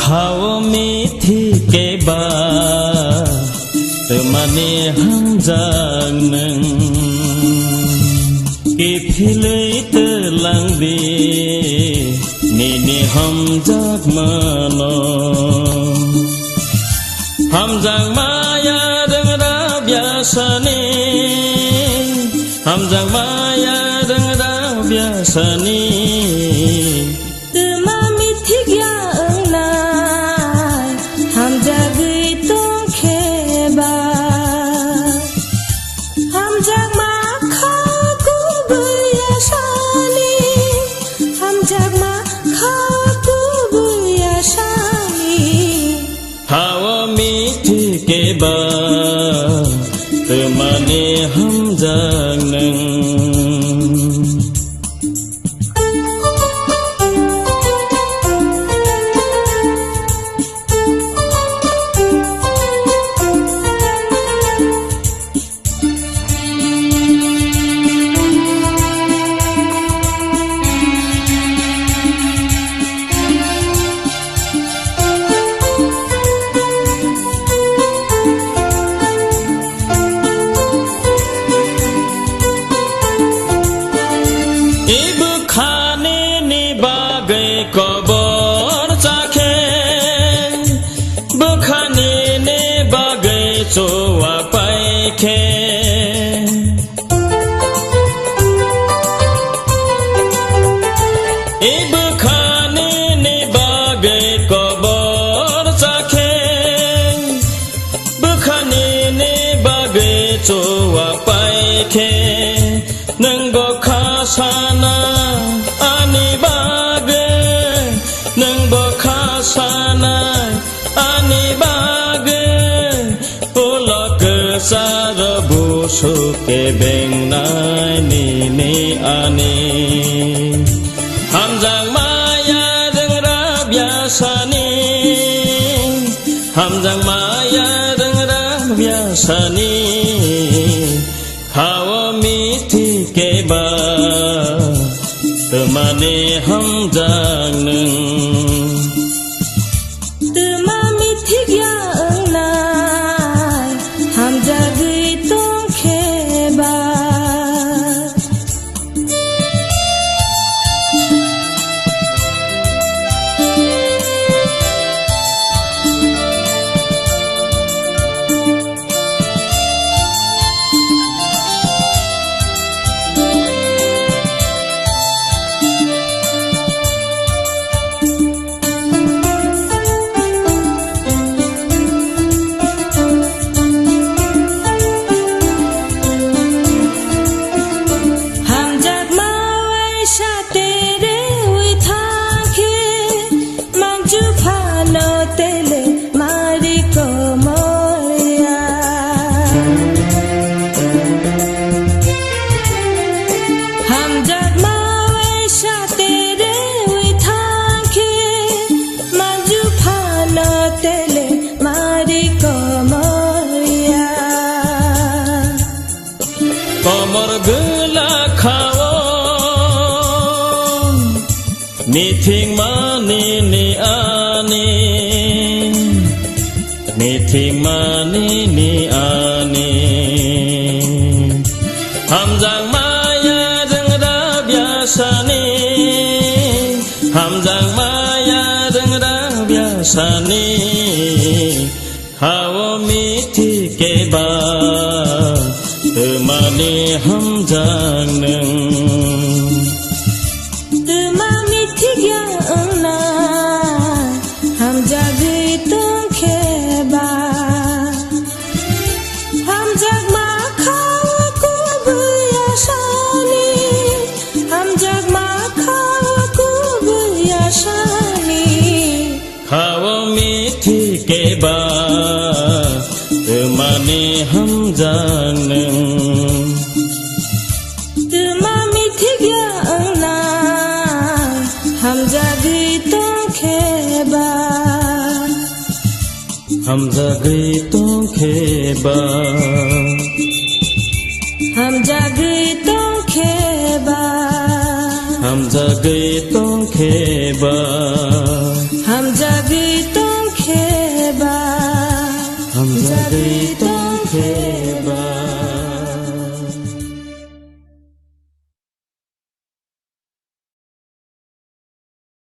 खाओ मीठी के बात माने हम जागनों कि फिलैत लांबे नेने हम जाग मानो हम जाग माया रंगरा बियासने हम जाग माया रंगरा बियासने के बात माने हम जागनों कबर चाखे बखाने ने बागे चोआ पाइखे ए बखाने ने बागे कबर चाखे बखाने ने बागे चोआ पाइखे नंगो खासाना आनी बागे नंगो खासाना आनी बागे पोलक सार बुसु के बेंगनाय नी आनी हमजां माया रंगरा बियासने हमजां माया रंगरा बियासने खाओ मीठी के बात माने हम जागनों कमर गला खाओ मिथिं माने ने आने मिथिं माने ने आने हमजां माया जों खाओ मीठी के बा माने हम जांग Tuma miti gya na ham jagi tung kheba ham jag ma khawa ko buya shani ham jag ma khawa ko buya shani खाओ मीठी के बा माने हम जांग Tuma miti gya na ham jagi tung kheba हम जगे तो खेबा हम जगी tung kheba हम जगे तो खेबा हम जगी tung kheba हम जगे तो खेबा